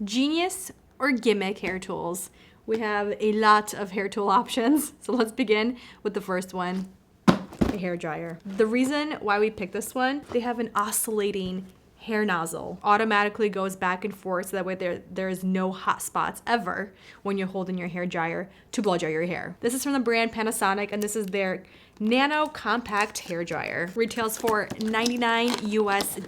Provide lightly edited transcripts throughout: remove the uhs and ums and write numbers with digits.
Genius or Gimmick hair tools. We have a lot of hair tool options. So let's begin with the first one, a hair dryer. The reason why we picked this one, they have an oscillating hair nozzle. Automatically goes back and forth so that way there is no hot spots ever when you're holding your hair dryer to blow dry your hair. This is from the brand Panasonic, and this is their Nano Compact Hair Dryer. Retails for $99 US.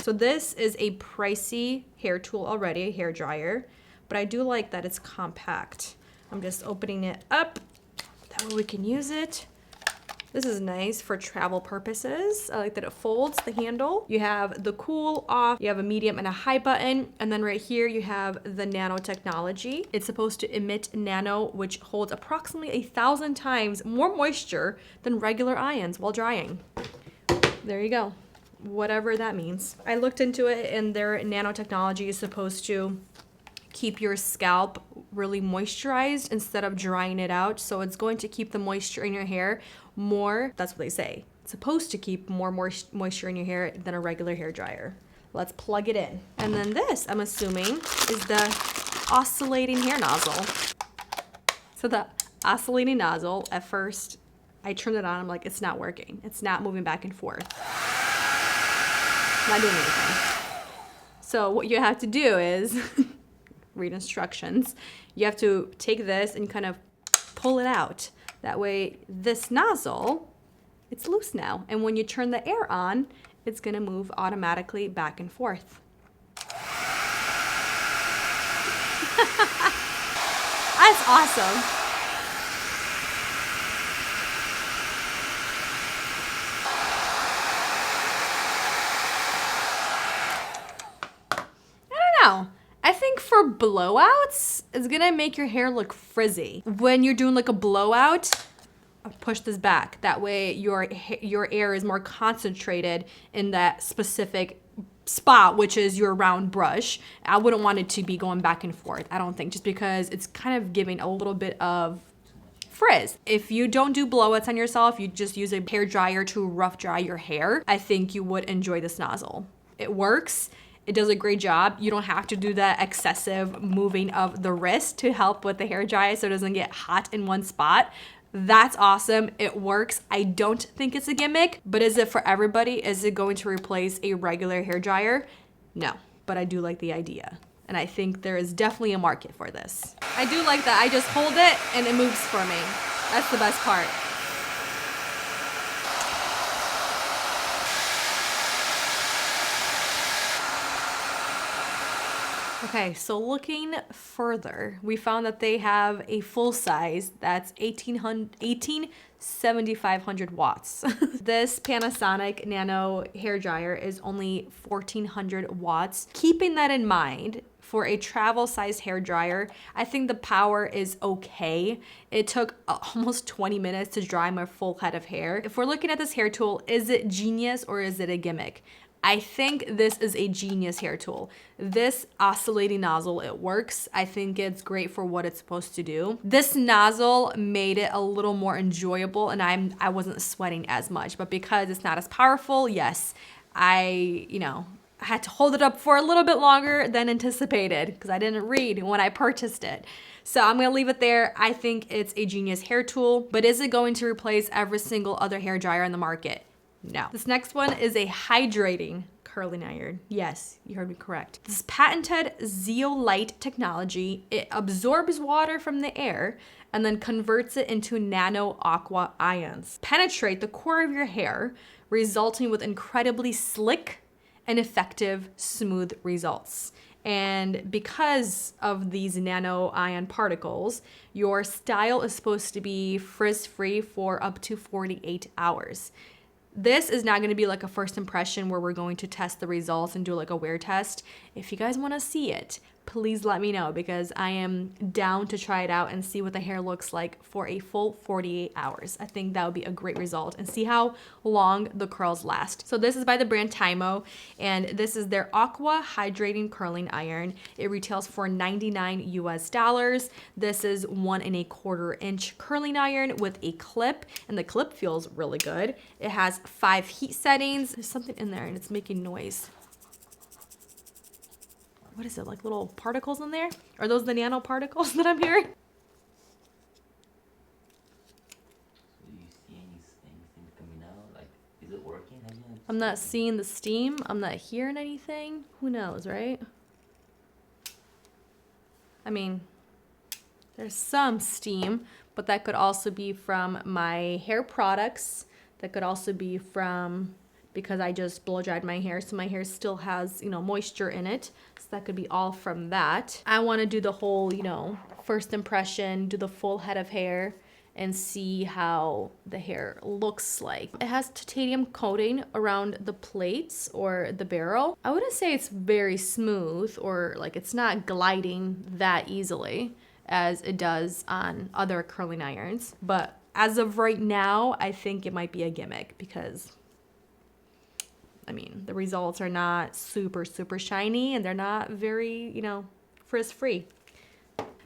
So this is a pricey hair tool already, a hair dryer, but I do like that it's compact. I'm just opening it up, that way we can use it. This is nice for travel purposes. I like that it folds the handle. You have the cool off, you have a medium and a high button, and then right here you have the nano technology. It's supposed to emit nano, which holds approximately 1,000 times more moisture than regular ions while drying. There you go. Whatever that means. I looked into it, and their nanotechnology is supposed to keep your scalp really moisturized instead of drying it out. So it's going to keep the moisture in your hair more. That's what they say. It's supposed to keep more moisture in your hair than a regular hair dryer. Let's plug it in. And then this, I'm assuming, is the oscillating hair nozzle. So the oscillating nozzle, at first, I turned it on. I'm like, it's not working. It's not moving back and forth. Not doing anything. So what you have to do is read instructions. You have to take this and kind of pull it out. That way this nozzle, it's loose now. And when you turn the air on, it's gonna move automatically back and forth. That's awesome. I think for blowouts, it's gonna make your hair look frizzy. When you're doing like a blowout, push this back. That way your air is more concentrated in that specific spot, which is your round brush. I wouldn't want it to be going back and forth, I don't think, just because it's kind of giving a little bit of frizz. If you don't do blowouts on yourself, you just use a hair dryer to rough dry your hair, I think you would enjoy this nozzle. It works. It does a great job. You don't have to do that excessive moving of the wrist to help with the hair dryer so it doesn't get hot in one spot. That's awesome. It works. I don't think it's a gimmick, but is it for everybody? Is it going to replace a regular hair dryer? No, but I do like the idea. And I think there is definitely a market for this. I do like that. I just hold it and it moves for me. That's the best part. Okay, so looking further, we found that they have a full size that's 7,500 watts. This Panasonic Nano hair dryer is only 1,400 watts. Keeping that in mind, for a travel size hair dryer, I think the power is okay. It took almost 20 minutes to dry my full head of hair. If we're looking at this hair tool, is it genius or is it a gimmick? I think this is a genius hair tool. This oscillating nozzle, it works. I think it's great for what it's supposed to do. This nozzle made it a little more enjoyable, and I wasn't sweating as much, but because it's not as powerful, yes, I had to hold it up for a little bit longer than anticipated because I didn't read when I purchased it. So I'm gonna leave it there. I think it's a genius hair tool, but is it going to replace every single other hair dryer in the market? No. This next one is a hydrating curling iron. Yes, you heard me correct. This is patented zeolite technology. It absorbs water from the air and then converts it into nano aqua ions. Penetrate the core of your hair, resulting with incredibly slick and effective smooth results. And because of these nano ion particles, your style is supposed to be frizz-free for up to 48 hours. This is not going to be like a first impression where we're going to test the results and do like a wear test. If you guys want to see it, please let me know because I am down to try it out and see what the hair looks like for a full 48 hours. I think that would be a great result and see how long the curls last. So this is by the brand Tymo, and this is their Aqua Hydrating Curling Iron. It retails for $99 US. This is 1 1/4 inch curling iron with a clip, and the clip feels really good. It has 5 heat settings. There's something in there and it's making noise. what is it, like little particles in there? Are those the nanoparticles that I'm hearing? Do you see anything coming out? Like, is it working? I'm not seeing the steam. I'm not hearing anything. Who knows, right? I mean, there's some steam, but that could also be from my hair products. That could also be from because I just blow dried my hair, so my hair still has, you know, moisture in it. So that could be all from that. I want to do the whole, you know, first impression, do the full head of hair and see how the hair looks like. It has titanium coating around the plates or the barrel. I wouldn't say it's very smooth or like it's not gliding that easily as it does on other curling irons. But as of right now, I think it might be a gimmick because I mean, the results are not super, super shiny and they're not very, you know, frizz-free.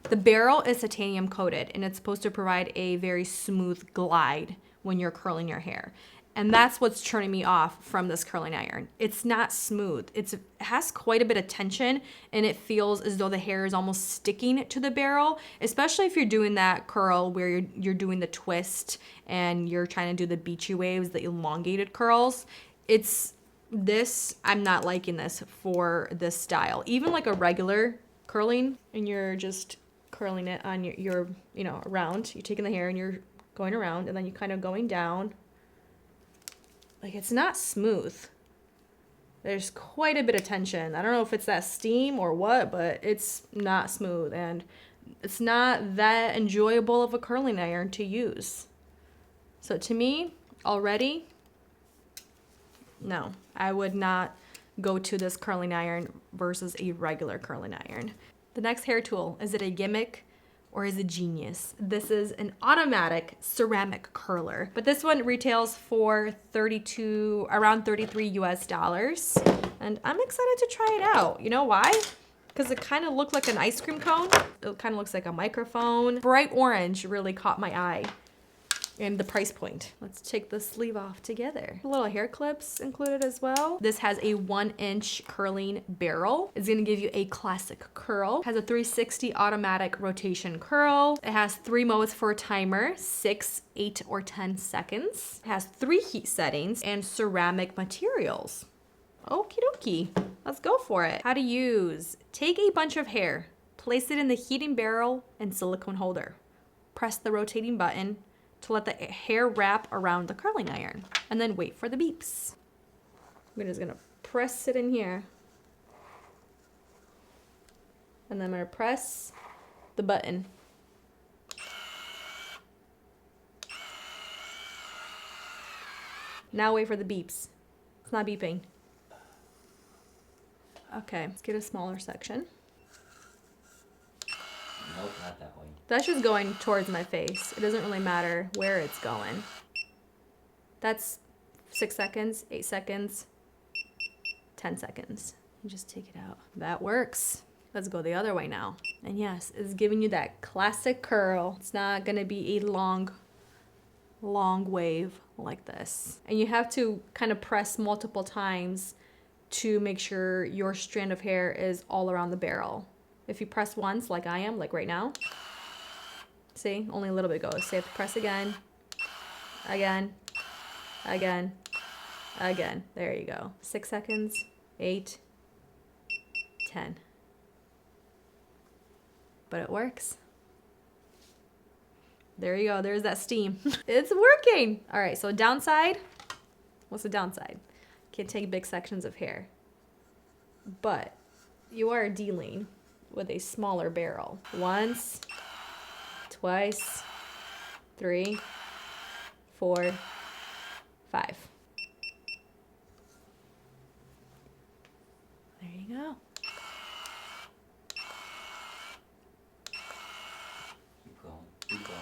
The barrel is titanium coated and it's supposed to provide a very smooth glide when you're curling your hair. And that's what's turning me off from this curling iron. It's not smooth. It has quite a bit of tension and it feels as though the hair is almost sticking to the barrel, especially if you're doing that curl where you're doing the twist and you're trying to do the beachy waves, the elongated curls. I'm not liking this for this style. Even like a regular curling and you're just curling it on your you know, around. You're taking the hair and you're going around and then you're kind of going down. Like it's not smooth. There's quite a bit of tension. I don't know if it's that steam or what, but it's not smooth and it's not that enjoyable of a curling iron to use. So to me, already, no, I would not go to this curling iron versus a regular curling iron. The next hair tool, is it a Gimmick or is it Genius? This is an automatic ceramic curler, but this one retails for around 33 US dollars. And I'm excited to try it out. You know why? Because it kind of looked like an ice cream cone. It kind of looks like a microphone. Bright orange really caught my eye. And the price point. Let's take the sleeve off together. Little hair clips included as well. This has a 1-inch curling barrel. It's gonna give you a classic curl. Has a 360 automatic rotation curl. It has 3 modes for a timer, 6, 8, or 10 seconds. It has 3 heat settings and ceramic materials. Okie dokie, let's go for it. How to use. Take a bunch of hair, place it in the heating barrel and silicone holder. Press the rotating button to let the hair wrap around the curling iron and then wait for the beeps. I'm just gonna press it in here. And then I'm gonna press the button. Now wait for the beeps. It's not beeping. Okay, let's get a smaller section. Nope, not that way. That's just going towards my face. It doesn't really matter where it's going. That's 6 seconds, 8 seconds, 10 seconds. You just take it out. That works. Let's go the other way now. And yes, it's giving you that classic curl. It's not gonna be a long wave like this. And you have to kind of press multiple times to make sure your strand of hair is all around the barrel. If you press once, like I am, like right now, see, only a little bit goes. So you have to press again, again, again, again. There you go. 6 seconds, 8, 10. But it works. There you go. There's that steam. It's working. All right, so downside. What's the downside? Can't take big sections of hair. But you are dealing with a smaller barrel. Once, twice, 3, 4, 5. There you go. Keep going, keep going,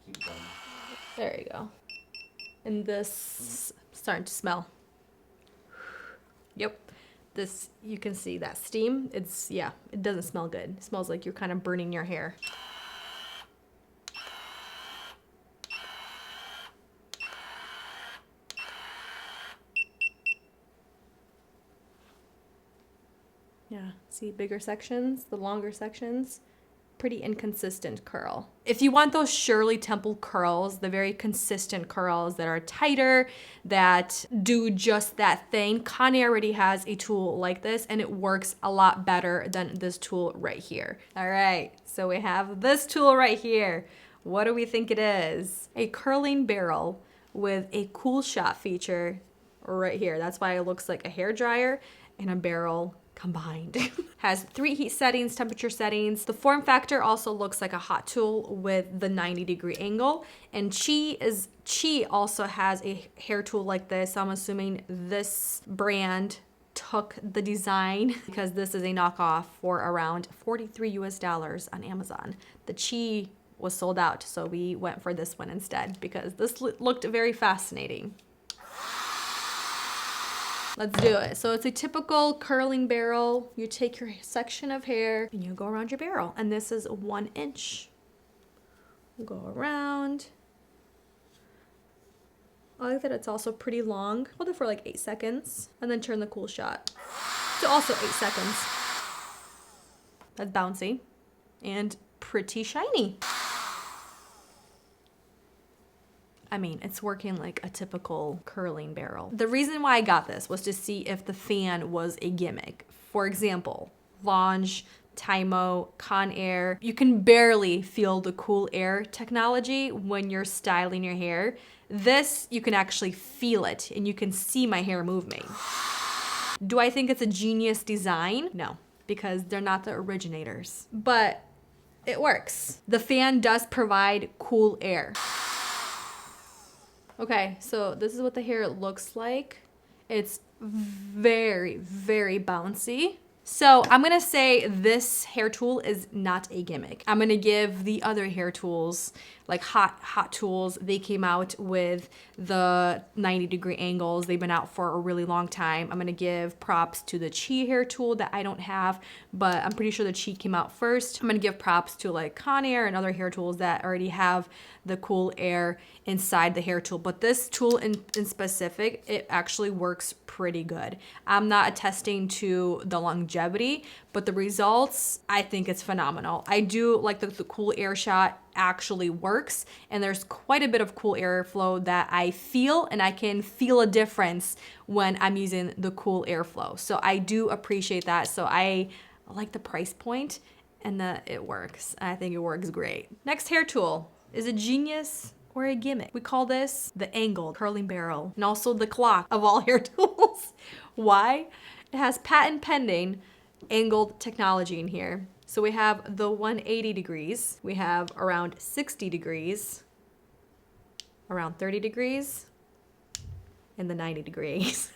keep going. There you go. And this starting to smell. Yep. This, you can see that steam. It's, yeah, it doesn't smell good. It smells like you're kind of burning your hair. Yeah, See, bigger sections, the longer sections, pretty inconsistent curl. If you want those Shirley Temple curls, the very consistent curls that are tighter, that do just that thing, Conair already has a tool like this and it works a lot better than this tool right here. All right, so we have this tool right here. What do we think it is? A curling barrel with a cool shot feature right here. That's why it looks like a hairdryer and a barrel combined. Has 3 heat settings, temperature settings. The form factor also looks like a hot tool with the 90-degree angle. And Chi also has a hair tool like this. So I'm assuming this brand took the design because this is a knockoff for around $43 US on Amazon. The Chi was sold out, so we went for this one instead because this looked very fascinating. Let's do it. So it's a typical curling barrel. You take your section of hair and you go around your barrel. And this is 1 inch. Go around. I like that it's also pretty long. Hold it for like 8 seconds and then turn the cool shot. So also 8 seconds. That's bouncy and pretty shiny. I mean, it's working like a typical curling barrel. The reason why I got this was to see if the fan was a gimmick. For example, Lange, Tymo, Conair, you can barely feel the cool air technology when you're styling your hair. This, you can actually feel it and you can see my hair moving. Do I think it's a genius design? No, because they're not the originators, but it works. The fan does provide cool air. Okay, so this is what the hair looks like. It's very, very bouncy. So I'm gonna say this hair tool is not a gimmick. I'm gonna give the other hair tools, like hot tools, they came out with the 90-degree angles. They've been out for a really long time. I'm gonna give props to the Chi hair tool that I don't have, but I'm pretty sure the Chi came out first. I'm gonna give props to like Conair and other hair tools that already have the cool air inside the hair tool. But this tool in specific, it actually works pretty good. I'm not attesting to the longevity, but the results, I think it's phenomenal. I do like the cool air shot actually works, and there's quite a bit of cool airflow that I feel, and I can feel a difference when I'm using the cool airflow. So I do appreciate that. So I like the price point and that it works. I think it works great. Next hair tool is a genius or a gimmick. We call this the angled curling barrel and also the clock of all hair tools. Why? It has patent pending angled technology in here. So we have the 180 degrees, we have around 60 degrees, around 30 degrees, and the 90 degrees.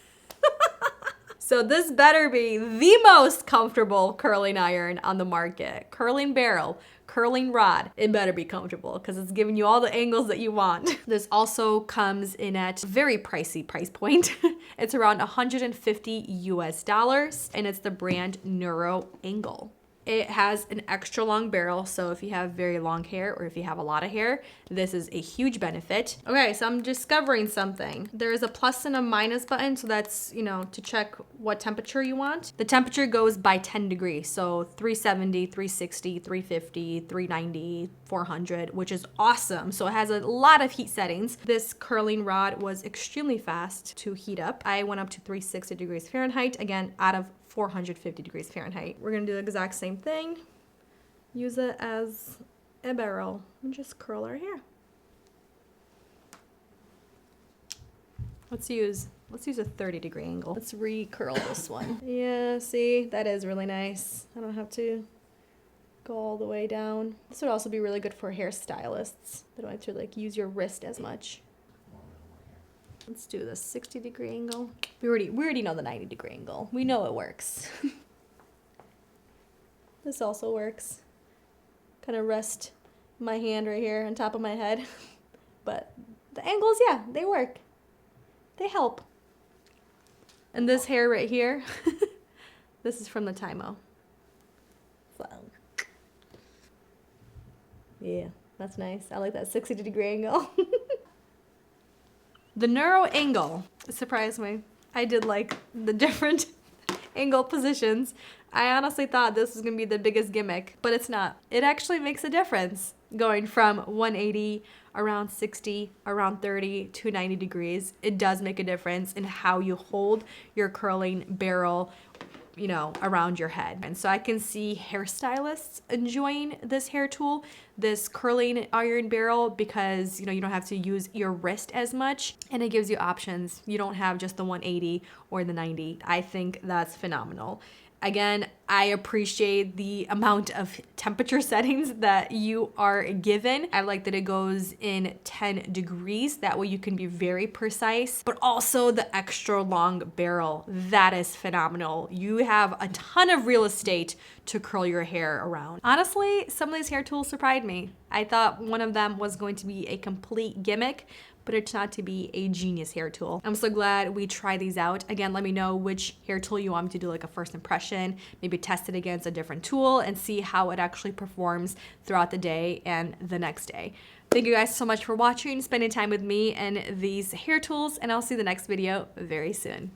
So this better be the most comfortable curling iron on the market. Curling barrel, curling rod, it better be comfortable because it's giving you all the angles that you want. This also comes in at a very pricey price point. It's around $150 US, and it's the brand Neuro Angle. It has an extra long barrel, so if you have very long hair or if you have a lot of hair, this is a huge benefit. Okay, so I'm discovering something. There is a plus and a minus button, so that's, you know, to check what temperature you want. The temperature goes by 10 degrees, so 370, 360, 350, 390, 400, which is awesome. So it has a lot of heat settings. This curling rod was extremely fast to heat up. I went up to 360 degrees Fahrenheit, again, out of 450 degrees Fahrenheit. We're gonna do the exact same thing. Use it as a barrel and just curl our hair. Let's use a 30-degree angle. Let's re-curl this one. Yeah, see, that is really nice. I don't have to go all the way down. This would also be really good for hairstylists. They don't have to like use your wrist as much. Let's do the 60-degree angle. We already know the 90-degree angle. We know it works. This also works. Kind of rest my hand right here on top of my head. But the angles, yeah, they work. They help. And this hair right here, this is from the Tymo. So, yeah, that's nice. I like that 60-degree angle. The Neuro Angle surprised me. I did like the different angle positions. I honestly thought this was gonna be the biggest gimmick, but it's not. It actually makes a difference going from 180, around 60, around 30 to 90 degrees. It does make a difference in how you hold your curling barrel, you know, around your head. And so I can see hairstylists enjoying this hair tool, this curling iron barrel, because, you know, you don't have to use your wrist as much and it gives you options. You don't have just the 180 or the 90. I think that's phenomenal. Again, I appreciate the amount of temperature settings that you are given. I like that it goes in 10 degrees. That way you can be very precise, but also the extra long barrel. That is phenomenal. You have a ton of real estate to curl your hair around. Honestly, some of these hair tools surprised me. I thought one of them was going to be a complete gimmick, but it turned out to be a genius hair tool. I'm so glad we tried these out. Again, let me know which hair tool you want me to do like a first impression, maybe test it against a different tool and see how it actually performs throughout the day and the next day. Thank you guys so much for watching, spending time with me and these hair tools, and I'll see you in the next video very soon.